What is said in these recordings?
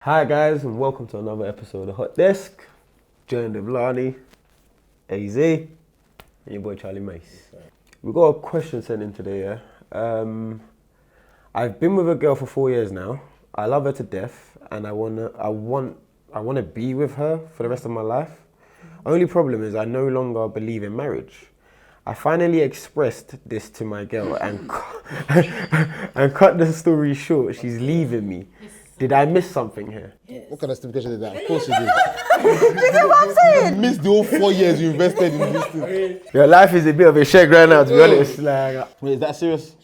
Hi guys, and welcome to another episode of the Hot Desk. Joined with Lani, AZ, and your boy Charlie Mace. We got a question sent in today, yeah. I've been with a girl for 4 years now. I love her to death, and I wanna be with her for the rest of my life. Only problem is I no longer believe in marriage. I finally expressed this to my girl and and cut the story short. She's leaving me. Did I miss something here? Yes. What kind of stipulation is that? Of course you did. Do you know what I'm saying? You missed the whole 4 years you invested in this thing. Your life is a bit of a shake right now, to be honest. Like, Wait, is that a serious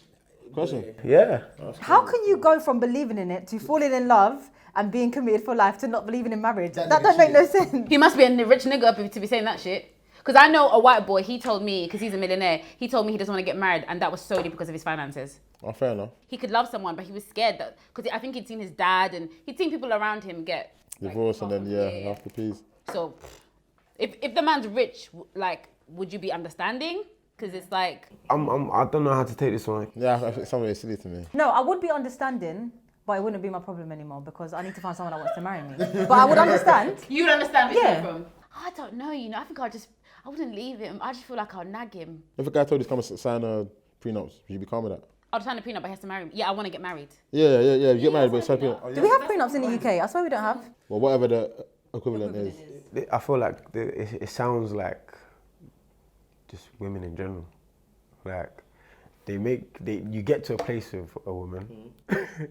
question? yeah. How can you go from believing in it to falling in love and being committed for life to not believing in marriage? That don't make no sense. He must be a rich nigga to be saying that shit. Because I know a white boy, he told me, because he's a millionaire, he told me he doesn't want to get married, and that was solely because of his finances. Oh, fair enough. He could love someone, but he was scared that, because I think he'd seen his dad and he'd seen people around him get Divorce and then, after peace. So, if the man's rich, like, would you be understanding? Because it's like... I don't know how to take this one. Yeah, I think some of it's silly to me. No, I would be understanding, but it wouldn't be my problem anymore because I need to find someone that wants to marry me. But I would understand. You would understand where Yeah. you're from. I don't know, I think I wouldn't leave him. I just feel like I'll nag him. If a guy told you to come and sign a prenups, would you be calm with that? I'll sign a prenup, but he has to marry me. Yeah, I want to get married. Yeah. You get married, but sign a prenup. Do we have prenups in the UK? I swear we don't have. Well, whatever the equivalent is. I feel like it sounds like just women in general. Like, you get to a place with a woman.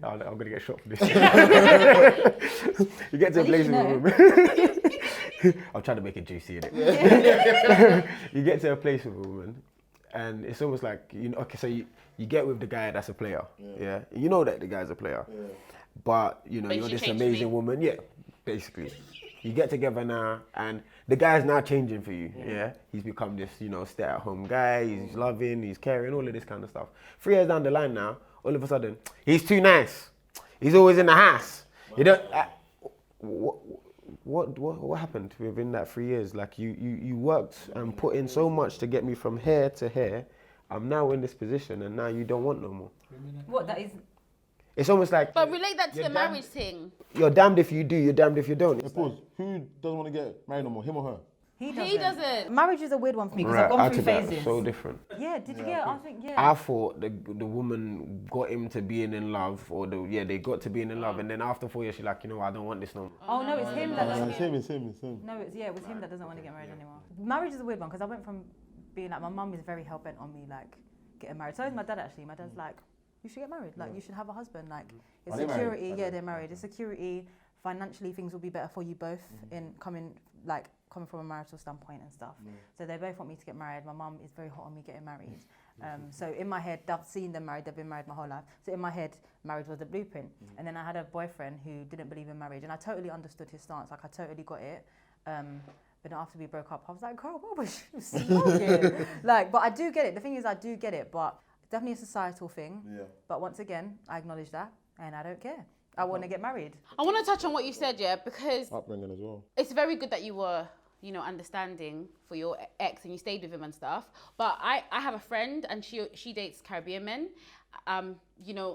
I'm gonna get shot for this. You get to a place with a woman. I'm trying to make it juicy, innit? You get to a place with a woman, and it's almost like, okay, so you get with the guy that's a player, yeah? You know that the guy's a player, but you're she this changed amazing me. woman, yeah, basically. You get together now, and the guy's now changing for you, yeah? He's become this, stay-at-home guy, he's loving, he's caring, all of this kind of stuff. 3 years down the line now, all of a sudden, he's too nice. He's always in the house. You don't... What happened within that 3 years? Like, you worked and put in so much to get me from here to here. I'm now in this position, and now you don't want no more. What, that is... It's almost like... But relate that to the marriage thing. You're damned if you do, you're damned if you don't. Pause. Who doesn't want to get married no more, him or her? He doesn't. Marriage is a weird one for me because I've gone through phases. So different. Yeah, did you get? I think I thought the woman got him to being in love, or they got to being in love, and then after 4 years she's like, I don't want this no more. Oh no, it's him that doesn't. It's him. No, it was him that doesn't want to get married anymore. Marriage is a weird one because I went from being like, my mum is very hell bent on me like getting married. So is my dad actually. My dad's like, you should get married. Like you should have a husband. Like it's security. Yeah, they're married. It's security. Financially, things will be better for you both in coming from a marital standpoint and stuff. So they both want me to get married. My mum is very hot on me getting married. So in my head, I've seen them married. They've been married my whole life. So in my head, marriage was the blueprint. And then I had a boyfriend who didn't believe in marriage, and I totally understood his stance. Like I totally got it. But after we broke up, I was like, girl, what was you smoking? But I do get it. The thing is, I do get it, but it's definitely a societal thing. Yeah. But once again, I acknowledge that, and I don't care. I want to get married. I want to touch on what you said, because Upbringing as well. it's very good that you were, understanding for your ex and you stayed with him and stuff. But I have a friend and she dates Caribbean men. No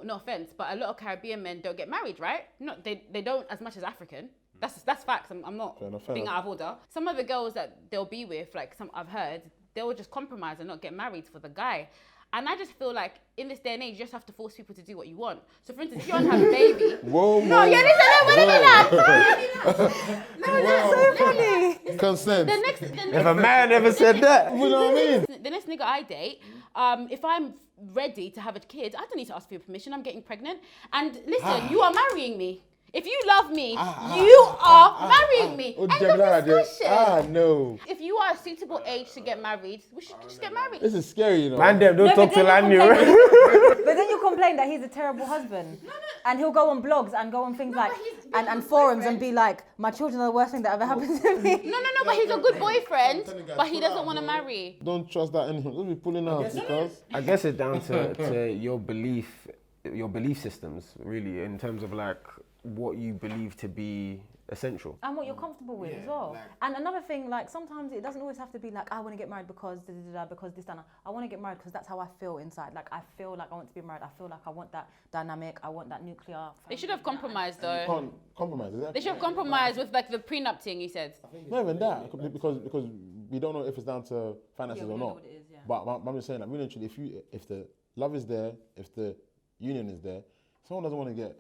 offense, but a lot of Caribbean men don't get married, right? No, they don't as much as African. That's facts. I'm not being out of order. Some of the girls that they'll be with, like some I've heard, they'll just compromise and not get married for the guy. And I just feel like in this day and age, you just have to force people to do what you want. So, for instance, if you want to have a baby, no, That's so funny. Consent. If a man ever said that, You know what I mean? the next nigga I date, if I'm ready to have a kid, I don't need to ask for your permission. I'm getting pregnant. And listen, you are marrying me. If you love me, you are marrying me. End of discussion. No. If you are a suitable age to get married, we should just get married. This is scary, man, don't No, talk to Lanny. But then you complain that he's a terrible husband. And he'll go on blogs and go on things and forums and be like, my children are the worst thing that ever happened to me. No, but he's a good boyfriend, but he doesn't want to marry. Don't trust that anyone. Don't be pulling out because... I guess it's down to your belief systems, really, in terms of like what you believe to be essential. And what you're comfortable with as well. And another thing, like sometimes it doesn't always have to be like, I want to get married because because this, that. I want to get married because that's how I feel inside. Like I feel like I want to be married. I feel like I want that dynamic. I want that nuclear. They should have compromised though. Can't compromise, is that? They should have compromised with like the prenup thing you said. Not even that, because we don't know if it's down to finances we or don't know not. what it is, yeah. But I'm just saying, like, really, and truly, if the love is there, if the union is there, someone doesn't want to get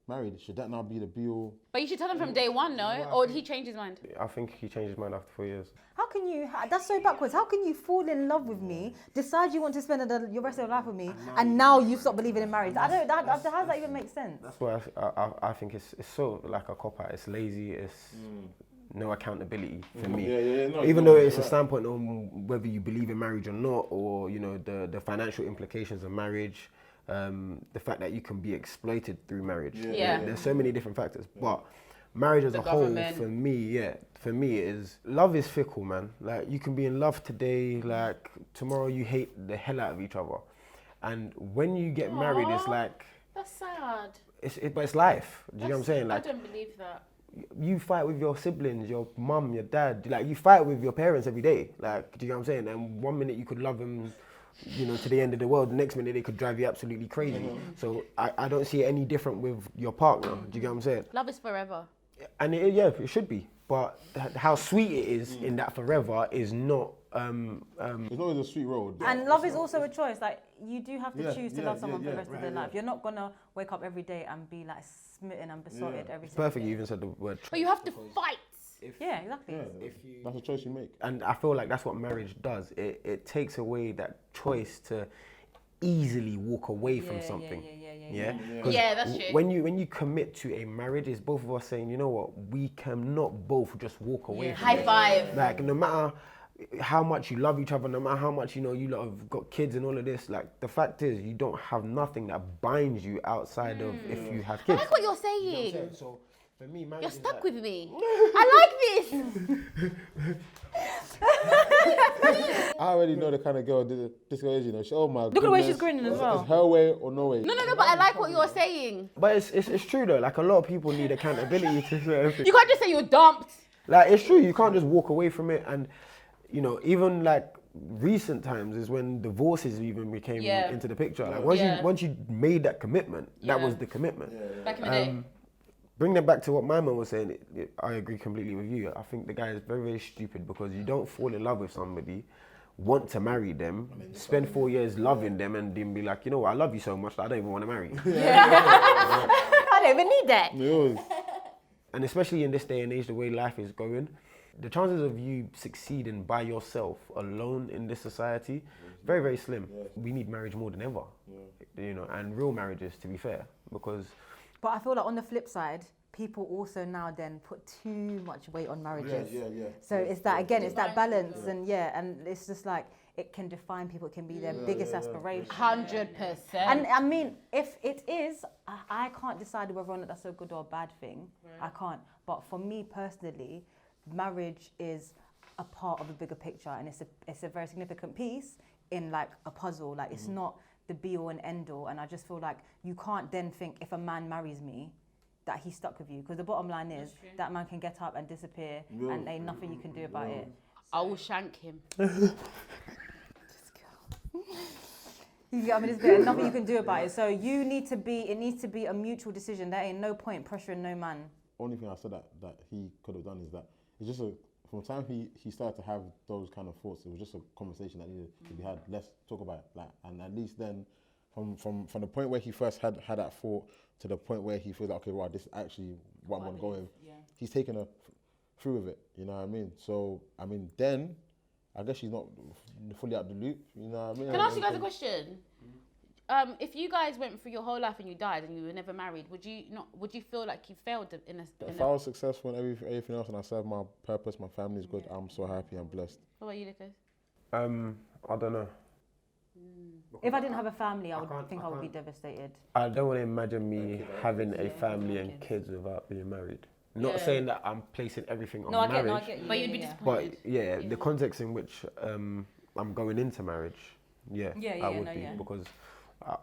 married, should that now be the be-all? But you should tell them from day one, no? Or did he change his mind? I think he changed his mind after 4 years. How can you? That's so backwards. How can you fall in love with me, decide you want to spend your rest of your life with me, and now you stop believing in marriage? I don't. How does that even make sense? That's why I think it's so like a cop-out. It's lazy. It's no accountability for me. No, Even though it's a standpoint on whether you believe in marriage or not, or you know the financial implications of marriage, the fact that you can be exploited through marriage. There's so many different factors, but marriage as a whole, for me is love is fickle, man. Like you can be in love today, like tomorrow you hate the hell out of each other, and when you get married, it's like That's sad. but it's life. Do you know what I'm saying? Like I don't believe that. you fight with your siblings, your mum, your dad. Like you fight with your parents every day. Like, do you know what I'm saying? And one minute you could love them, you know, to the end of the world. The next minute they could drive you absolutely crazy. So I don't see it any different with your partner. Do you get what I'm saying? Love is forever. And it should be. But how sweet it is in that forever is not. It's always a sweet road. And love is also a choice. Like you do have to choose to yeah, love someone for the yeah, rest of their life. You're not gonna wake up every day and be like smitten and besotted every single Perfect. day. You even said the word. But you have to fight. Yeah, exactly. That's a choice you make. And I feel like that's what marriage does. It takes away that choice to easily walk away from something. Yeah. Yeah, that's true. When you commit to a marriage, it's both of us saying, you know what, we cannot both just walk away from High it. five. Like no matter how much you love each other, no matter how much you know you lot have got kids and all of this, like the fact is you don't have nothing that binds you outside of if you have I kids. like what you're saying. So for me, marriage You're is stuck like- with me. I like this. I already know the kind of girl this girl is, you know. Oh my Look at the way she's goodness. grinning as well. It's her way or no way. No, but I like what you're saying. But it's true though. Like a lot of people need accountability to certain things. You can't just say you're dumped. Like it's true, you can't just walk away from it. And you know, even like recent times is when divorces even became into the picture. Like once you made that commitment, that was the commitment. Back in the day. Bring that back to what my man was saying. I agree completely with you. I think the guy is very, very stupid because you don't fall in love with somebody, want to marry them, spend 4 years loving them, and then be like, you know what, I love you so much that I don't even want to marry you. I don't even need that. And especially in this day and age, the way life is going, the chances of you succeeding by yourself alone in this society, very, very slim. We need marriage more than ever, you know, and real marriages, to be fair, because. But I feel like on the flip side, people also now then put too much weight on marriages. So it's that again, it's that balance, and it's just like it can define people. It can be their biggest aspiration. 100%. And I mean, if it is, I can't decide whether or not that's a good or a bad thing. I can't. But for me personally, marriage is a part of a bigger picture, and it's a very significant piece in like a puzzle. Like it's not the be all and end all. And I just feel like you can't then think if a man marries me that he's stuck with you, because the bottom line is that man can get up and disappear and ain't nothing you can do about it. I will shank him. You get what I mean? There's nothing you can do about it. So it needs to be a mutual decision. There ain't no point pressuring no man. Only thing I said that he could have done is that it's just from the time he started to have those kind of thoughts, it was just a conversation that needed to be had. Let's talk about it. Like, and at least then, from the point where he first had that thought to the point where he feels like, okay, right, this is actually what I'm gonna go with. He's taken her through with it. You know what I mean? So I mean, then I guess she's not fully out the loop. You know what I mean? Can I ask you guys a question? If you guys went through your whole life and you died and you were never married, would you feel like you failed If I was successful in everything else and I served my purpose, my family's good, I'm so happy and blessed. What about you, Lucas? I don't know. If I didn't have a family, I would be devastated. I don't want to imagine me having a family and kids without being married. Not saying that I'm placing everything on marriage. I get you. But you'd be disappointed. But the context in which I'm going into marriage, I would be because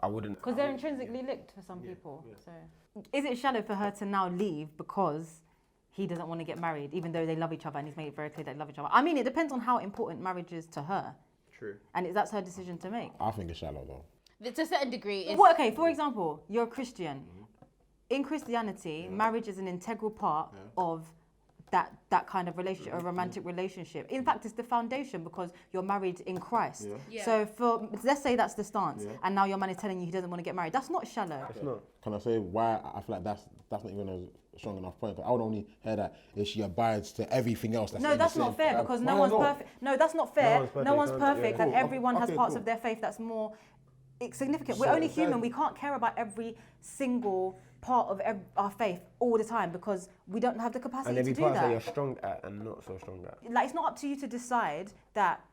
I wouldn't. Because they're intrinsically linked for some people. So, is it shallow for her to now leave because he doesn't want to get married, even though they love each other and he's made it very clear they love each other. I mean, it depends on how important marriage is to her. True. And that's her decision to make. I think it's shallow though. To a certain degree, it's... Well, okay, for example, you're a Christian. In Christianity, marriage is an integral part of that kind of relationship, a romantic relationship. In fact, it's the foundation because you're married in Christ. So let's say that's the stance, and now your man is telling you he doesn't want to get married. That's not shallow. It's not. Can I say why I feel like that's not even a strong enough point? 'Cause I would only hear that if she abides to everything else. No, that's not fair because no one's perfect. No, that's not fair. No one's perfect, and everyone has parts of their faith that's more significant. We're only human. We can't care about every single part of our faith all the time because we don't have the capacity to do that. And every part that you're strong at and not so strong at. Like, it's not up to you to decide that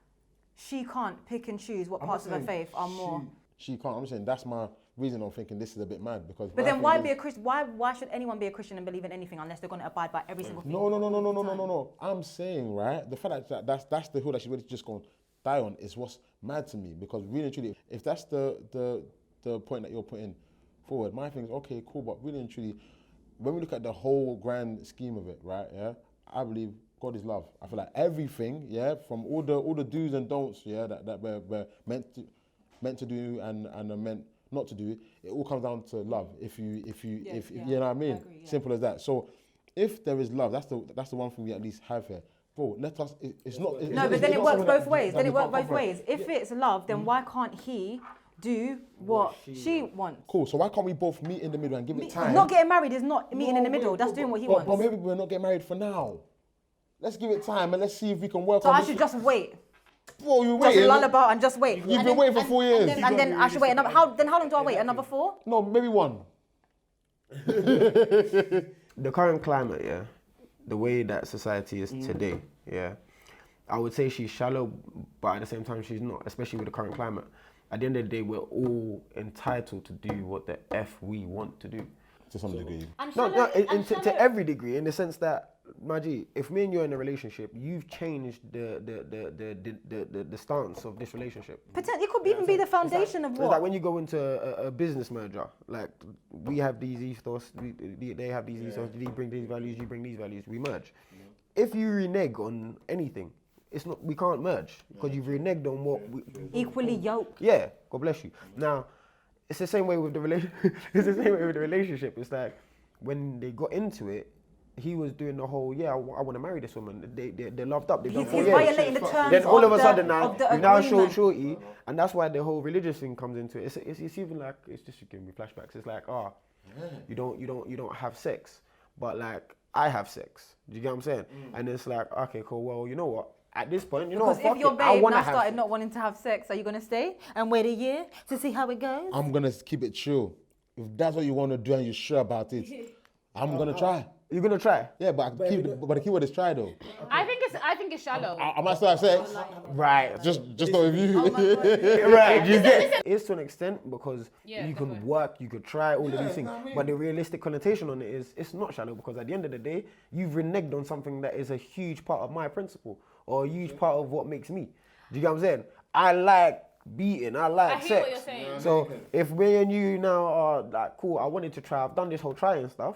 she can't pick and choose what parts of her faith are more. She can't. I'm saying that's my reason of thinking this is a bit mad because. But then why be a Christian? Why should anyone be a Christian and believe in anything unless they're going to abide by every single thing? No. I'm saying, right, the fact that that's the hill that she's really just going to die on is what's mad to me because really and truly, if that's the point that you're putting forward, my thing is okay, cool, but really and truly, when we look at the whole grand scheme of it, right, I believe God is love. I feel like everything, from all the do's and don'ts, that we're meant to do and are meant not to do, it all comes down to love. If you know what I mean, agree, simple as that. So if there is love, that's the one thing we at least have here. Bro, let us. It's not. No, but then it works both ways. Then it works both ways. If it's love, then why can't he do what she wants? Cool. So why can't we both meet in the middle and give it time? Not getting married is not meeting in the middle. That's doing what he wants. But maybe we're not getting married for now. Let's give it time and let's see if we can work So on I this. should just wait. Bro, you Just waiting. lull about and just wait. You've been waiting for 4 years. And then I should wait another. How long do I wait? Another 4? No, maybe 1. The current climate, the way that society is today, I would say she's shallow, but at the same time she's not, especially with the current climate. At the end of the day, we're all entitled to do what the F we want to do. To some degree. To every degree, in the sense that, Maji, if me and you're in a relationship, you've changed the stance of this relationship. Potentially, it could even be the foundation of It's what? like when you go into a business merger, like we have these ethos, they have these ethos, you bring these values, you bring these values, we merge. If you renege on anything, it's not. We can't merge because you've reneged on what we Equally yoked. Yeah, God bless you. Now, it's the same way with the relationship. It's like when they got into it, he was doing the whole, I want to marry this woman. They're loved up. They've done 4 He's years. violating the terms Then all of a the- sudden now, of the you now agreement. shorty, and that's why the whole religious thing comes into it. It's even like, it's just giving me flashbacks. It's like, you don't have sex, but like I have sex. Do you get what I'm saying? And it's like, okay, cool. Well, you know what? At this point, Because fuck if your it. I babe wanna now have started sex. not wanting to have sex, are you going to stay and wait a year to see how it goes? I'm gonna keep it chill. If that's what you want to do and you're sure about it, I'm gonna try. You're gonna try? Yeah, but the keyword is try though. I think it's shallow. I might still have sex. Right. Just not with you. Right, you get it is to an extent because Yeah, you can definitely. work, you could try all of these things, but the realistic connotation on it is it's not shallow because at the end of the day, you've reneged on something that is a huge part of my principle or a huge part of what makes me. Do you get what I'm saying? I like beating, I like I hear sex. what you're saying. So if me and you now are like, cool, I wanted to try, I've done this whole trying stuff.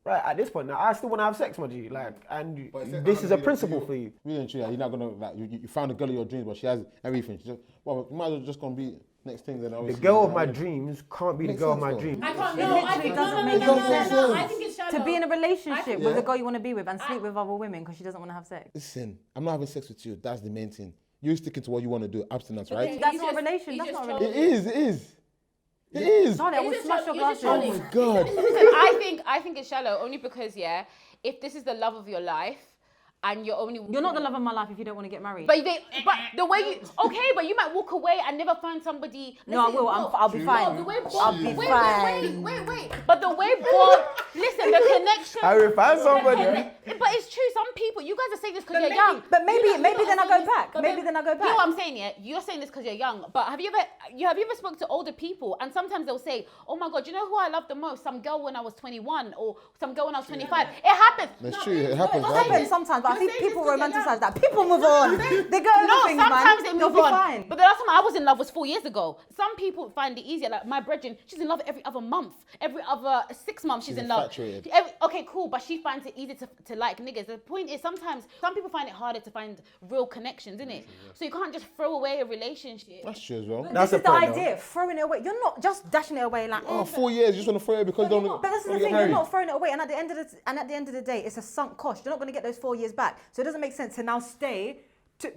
Right, at this point now, I still want to have sex, my G. Like, and this is a principle for you. Really and truly, you're not gonna like you found a girl of your dreams, but she has everything. She just, well, you might as well just gonna be next thing. Then The girl of my dreams can't be the Makes girl of sense, my though. dreams. I can't. It No, I literally think doesn't no. make any I sense. think it's shallow. To be in a relationship with Yeah. a girl you want to be with and sleep with other women because she doesn't want to have sex. Listen, I'm not having sex with you. That's the main thing. You're sticking to what you want to do, abstinence, right? That's He's not a just- relation. he's That's just not a trolling. relation. It is. It is. Charlie, I will You're just smash your trolling. glasses. You're just Oh my God. Listen, I think it's shallow only because if this is the love of your life and you're only You're not the love of my life if you don't want to get married. but the way you but you might walk away and never find somebody. No, I will. I'll be fine. The way I'll be fine. Wait. But the way God, listen, the connection. I will find somebody. But it's true. Some people, you guys are saying this because you're young. But maybe You know then I what I'm go back. saying? Maybe then I go You know what back. I'm saying? Yeah, you're saying this because you're young. But have you ever spoken to older people and sometimes they'll say, "Oh my God, you know who I love the most? Some girl when I was 21 or some girl when I was 25." It happens. That's true. It happens. It It happens happens. sometimes, but I You're think saying this people because you're romanticize young. that. People move on. They go over No, things, sometimes man. they They'll move be on. fine. But the last time I was in love was 4 years ago. Some people find it easier. Like my brethren, she's in love every other month. Every other 6 months she's in love. saturated. Okay, cool, but she finds it easy to like niggas. The point is sometimes some people find it harder to find real connections, innit? So you can't just throw away a relationship. That's true as well. This is the idea, throwing it away. You're not just dashing it away like. Oh, 4 years, you just want to throw it because you don't. But that's the thing. You're not throwing it away, and at the end of the day, it's a sunk cost. You're not going to get those 4 years back. So it doesn't make sense to now stay.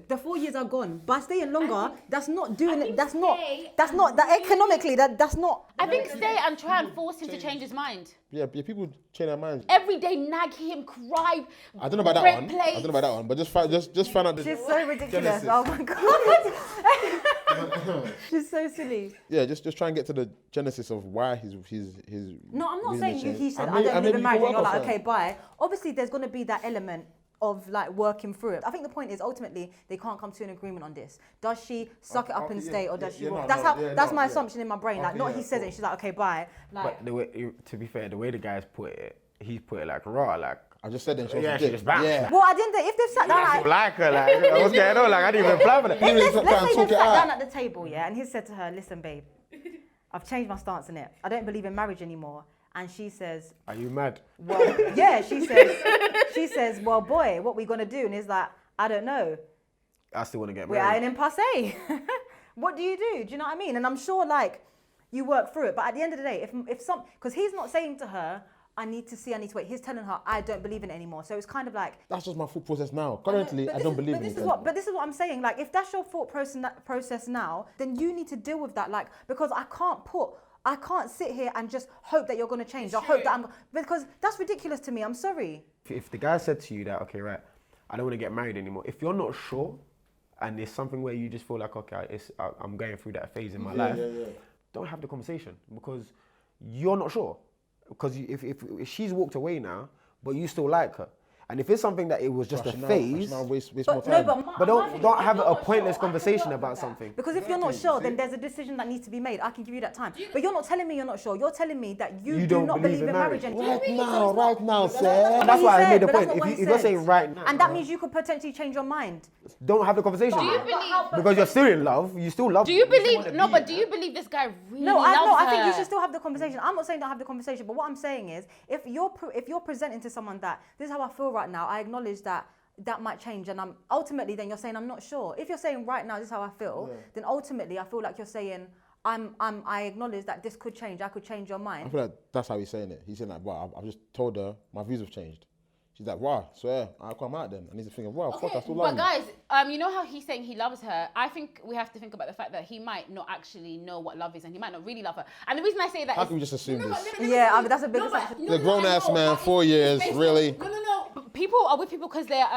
The 4 years are gone. By staying longer, that's not doing it. That's not that economically. That's not. I think stay and try and force him to change his mind. Yeah, people change their minds. Every day, nag him, cry. I don't know about that one. I don't know about that one, but just find out the. She's so ridiculous. Genesis. Oh my god. She's so silly. Yeah, just try and get to the genesis of why his. No, I'm not reason saying to change. he said I mean, I don't maybe live in you marriage. can And you're work like, off okay, that. bye. Obviously, there's going to be that element of like working through it. I think the point is ultimately they can't come to an agreement on this. Does she suck it up and stay, or does she walk? That's my assumption in my brain. Like, not he says it, and she's like, okay, bye. Like, But the way, to be fair, the way the guys put it, he's put it like raw, like. I just said then she Yeah, was she just bounced. Yeah. well, I didn't. If they've sat down, like, Like her, like, what's going on? Like, I didn't even plan for that. let's try and say talk they've it sat out. down at the table, yeah, and he said to her, listen, babe, I've changed my stance in it. I don't believe in marriage anymore. And she says, Are you mad? well, yeah, she says, well, boy, what we gonna do? And he's like, I don't know. I still want to get We're married. out in passe. What do? Do you know what I mean? And I'm sure, like, you work through it. But at the end of the day, because he's not saying to her, I need to wait. He's telling her, I don't believe in it anymore. So it's kind of like. That's just my thought process now. Currently, I don't believe in it. But this is what I'm saying. Like, if that's your thought process now, then you need to deal with that. Like, because I can't sit here and just hope that you're going to change. Because that's ridiculous to me. I'm sorry. If the guy said to you that, okay, right, I don't want to get married anymore. If you're not sure, and it's something where you just feel like, okay, I'm going through that phase in my life, don't have the conversation because you're not sure. Because if she's walked away now, but you still like her, and if it's something that it was just a phase, waste more time. but don't have a pointless conversation about something. Because if you're not sure, then there's a decision that needs to be made. I can give you that time. But you're not telling me you're not sure. You're telling me that you do not believe in marriage anymore. Right now, sir. That's why I made the but that's point. not what If he you're said. saying right now, And that means you could potentially change your mind. don't have the conversation. Do you believe? Because you're still in love, you still love. Do you believe? No, but do you believe this guy really loves I her? think you should still have the conversation. I'm not saying don't have the conversation, but what I'm saying is, if you're presenting to someone that this is how I feel right now, I acknowledge that might change, and ultimately then you're saying I'm not sure. If you're saying right now this is how I feel, then ultimately I feel like you're saying I acknowledge that this could change. I could change your mind. I feel like that's how he's saying it. He's saying like, wow, I've just told her my views have changed. She's like, wow, swear, I'll come out then. And he's thinking, wow, fuck, I still love But you. guys, you know how he's saying he loves her? I think we have to think about the fact that he might not actually know what love is and he might not really love her. And the reason I say that How is... can we just assume this? Yeah, I mean, that's a big assumption. The grown-ass man, 4 years, really? People are with people because they're,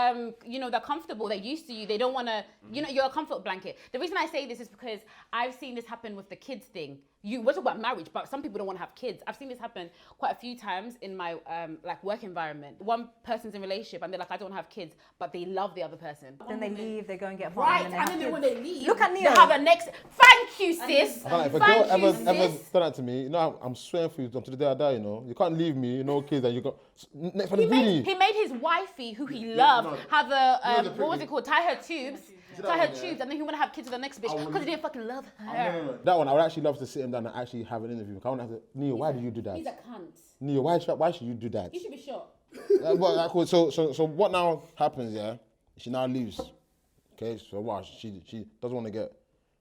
they're comfortable. They're used to you. They don't want to, you're a comfort blanket. The reason I say this is because I've seen this happen with the kids thing. We're talking about marriage, but some people don't want to have kids. I've seen this happen quite a few times in my work environment. One person's in a relationship and they're like, I don't want to have kids, but they love the other person. Then they leave, they go and get a Right, partner. and then when they leave, Look at they Neo. have a next. Thank you, sis. I feel like if a girl ever done that to me, I'm swearing for you until the day I die, You can't leave me, kids, and you got... Next one is really... He made his wifey, who he loved, have a, what was it called? Tie her tubes, and then he want to have kids with the next bitch because he didn't fucking love her. That one, I would actually love to sit him down and actually have an interview. I want to have to, Neo, why did you do that? He's a cunt. Neo, why should you do that? You should be shot. Cool. So what now happens, yeah? She now leaves. Okay, so what? She doesn't want to get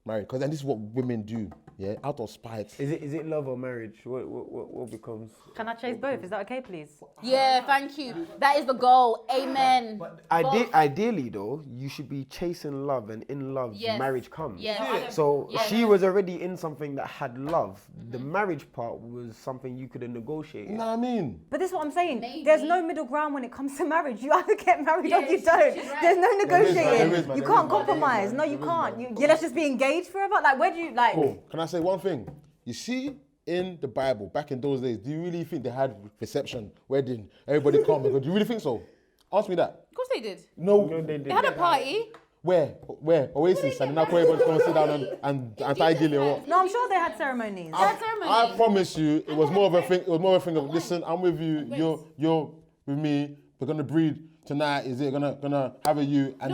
married. Because then this is what women do, yeah? Out of spite. Is it love or marriage? What becomes? Can I chase both? Is that okay, please? Yeah, thank you. That is the goal. Amen. Ideally, though, you should be chasing love, and in love, Yes. marriage comes. Yes. So she was already in something that had love. The marriage part was something you could have negotiated. You know what I mean? But this is what I'm saying. Maybe. There's no middle ground when it comes to marriage. You either get married or you don't. There's no negotiating. You can't compromise. No, you can't. Let's just be engaged forever. Like, where do you like? Cool. Can I say one thing? You see, in the Bible, back in those days, do you really think they had reception, wedding, everybody come? Do you really think so? Ask me that. Of course they did. No. They did. They had a party. Where? Oasis, and now everybody come and sit down and tie gilly or what? No, I'm sure they had ceremonies. I promise you, it was more of a thing. It was more of a thing of, listen, I'm with you. You're with me. We're gonna breed tonight. Is it gonna have a you? And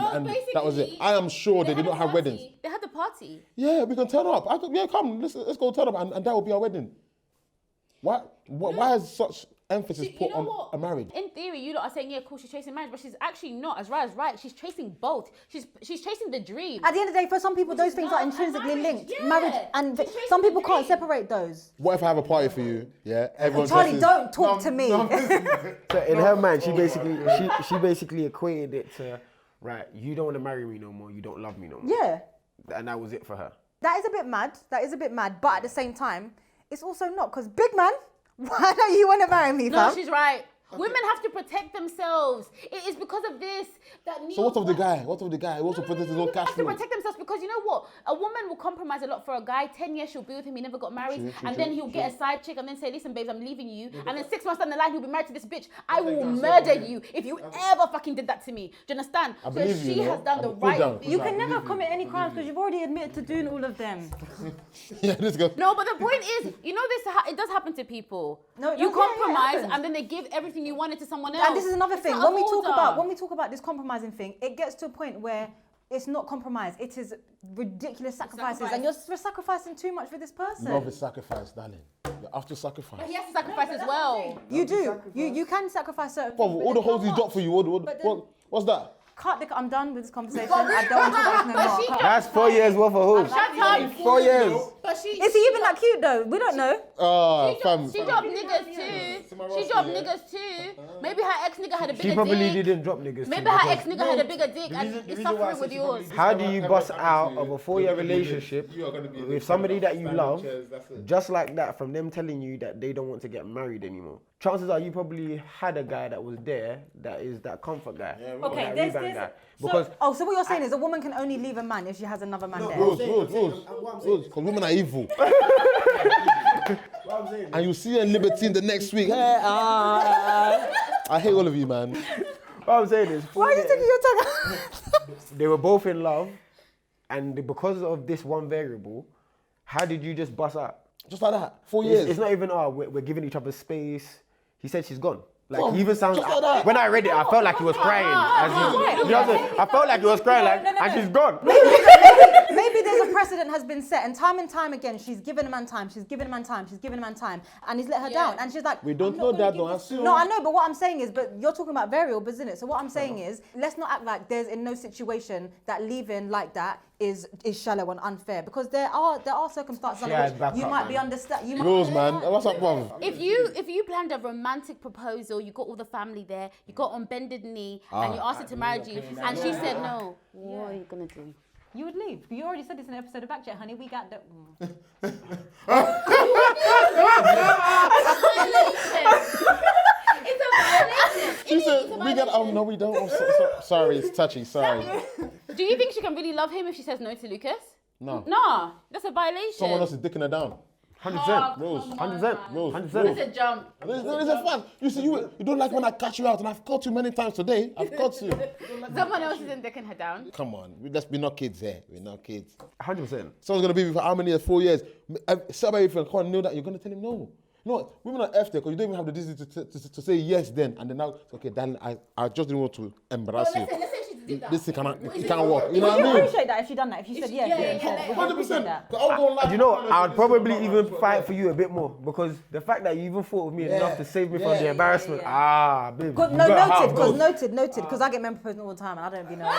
that was it. I am sure they did not have weddings. They had the party. Yeah, we can turn up. Come, let's go turn up, and that will be our wedding. Why is such emphasis put you know on what? a marriage. In theory, you lot are saying, yeah, cool, she's chasing marriage, but she's actually not. As right, she's chasing both. She's chasing the dream. At the end of the day, for some people, those things are intrinsically linked. Marriage and some people can't separate those. What if I have a party for you? Yeah, everyone Charlie, dresses- don't talk to me. So in her mind, she basically equated it to, right, you don't want to marry me no more, you don't love me no more. Yeah. And that was it for her. That is a bit mad. But at the same time, it's also not, because big man, why don't you want to marry me, No, fam? she's right. Women have to protect themselves. It is because of this that. So what of the guy? What of the guy? He wants to protect his own Women cash have to flow. protect themselves because you know what? A woman will compromise a lot for a guy. 10 years she'll be with him. He never got married, then he'll get a side chick and then say, "Listen, babes, I'm leaving you." And then 6 months down the line, he'll be married to this bitch. I will murder you if you ever fucking did that to me. Do you understand? I believe so you, she no? has done the Cool right down. thing. You can never commit any crimes because you've already admitted to doing all of them. Yeah, this guy. No, but the point is, you know this. It does happen to people. No, you it compromise happens. and then they give everything you wanted to someone else. And this is another It's thing. out of When order. we talk about this compromising thing, it gets to a point where it's not compromise. It is ridiculous sacrifices, and you're sacrificing too much for this person. Love is sacrifice, darling. You have to sacrifice. He has to sacrifice as well. You do. You can sacrifice certain Bro, things. all the hoes he dropped for you, But then- what's that? I'm done with this conversation. I don't want to talk about this no more. That's 4 years worth of hoes. Shut up. 4 years. But she Is he even that cute though? We don't know. Fam. She dropped niggas too. She dropped niggas too. Maybe her ex nigga had a bigger She probably dick. didn't drop niggas. Maybe too, her because ex nigga had a bigger dick and is suffering with yours. how do you bust out of a 4-year relationship with somebody that you love, just like that, from them telling you that they don't want to get married anymore? Chances are you probably had a guy that was there that is that comfort guy, or Okay, that there's rebound this. guy. Because So what you're saying is a woman can only leave a man if she has another man there. Rules. Because women are evil. And you see a libertine the next week. I hate all of you, man. what I'm saying is, Why are you taking your time? they were both in love, and because of this one variable, how did you just bust out? Just like that. 4 years. It's not even, we're giving each other space. He said she's gone. Like, Bro, he even sounds, just like that. when I read it, I felt like he was crying. I felt like he was crying, like, No. and she's gone. Maybe there's a precedent has been set, and time again, she's given a man time, she's given a man time, and he's let her down, and she's like, We don't know that, though. no, I know, but what I'm saying is, but you're talking about variables, isn't it? So what I'm saying is, let's not act like there's in no situation that leaving like that is shallow and unfair, because there are circumstances under has which backup, you might man. be understand. Rules, man. What's up, bro? If you planned a romantic proposal, you got all the family there, you got on bended knee, and you asked her to marry you, and she said no, what are you gonna do? You would leave. You already said this in an episode of BKCHAT, honey. We got the. It's a violation. She said, we got, no, we don't. Sorry, it's touchy, sorry. Do you think she can really love him if she says no to Lucas? No. No, that's a violation. Someone else is dicking her down. 100%. Rules. 100%. Rules. 100%. It's a jump. There's a fact. You see, you don't like when I catch you out, and I've caught you many times today. I've caught you. Someone else isn't dicking her down. Come on, we're not kids here. We're not kids. 100%. Someone's gonna be with you for how many years? 4 years. Somebody if you can't know that, you're gonna tell him no. You know what? Women are F there because you don't even have the decency to say yes then, and then now, okay, darling, I just didn't want to embarrass you. Let's say she did that. This thing cannot work. You know Would what you I mean? appreciate that if she done that? If she said yes, yeah. would you appreciate 100%. that? You know, I'd probably even fight for you a bit more, because the fact that you even thought of me enough to save me from the embarrassment. Babe. Good, you no, better have noted, those. because I get men proposing all the time and I don't be knowing.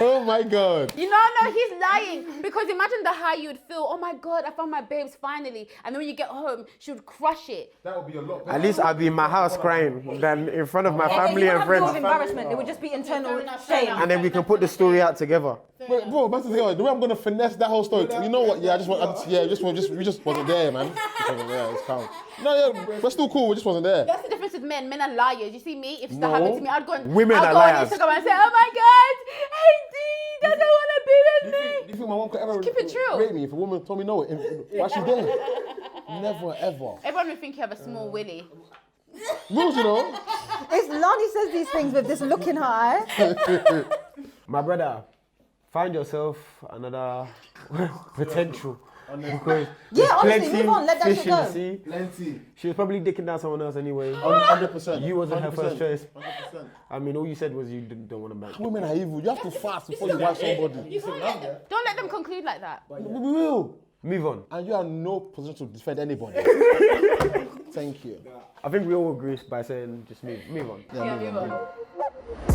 Oh my God. You know, no, he's lying. Because imagine the high you would feel, oh my God, I found my babes finally. And then when you get home, she would crush it. That would be a lot. At least I'd be in my house crying than in front of my family and Of friends. embarrassment, it would just be internal shame. And then we can put the story out together. Wait, bro, that's the thing. The way I'm gonna finesse that whole story. You know what? Yeah, we just wasn't there, man. Just wasn't there. It's calm. No, yeah, we're still cool. We just wasn't there. That's the difference with men. Men are liars. You see me? If that happened to me, I'd go on, Women I'd are go liars. on Instagram and say, oh my God, hey D, doesn't want to be with me. Do you think my mom could ever Keep it true. rate me if a woman told me no? Why she there? Never ever. Everyone would think you have a small willy. Rules, you know. It's Lani says these things with this look in her eye. My brother, find yourself another potential. Because Yeah, there's honestly, plenty move on, let that fish shit in the go. sea. Plenty. She was probably dicking down someone else anyway. 100%. You wasn't her 100%. first choice. 100%. I mean, all you said was you don't want to marry. Women are evil. You have to fast before you wife somebody. Don't let them conclude like that. We will. Move on. And you are in no position to defend anybody. Thank you. I think we all agree by saying just move on. Yeah, move on.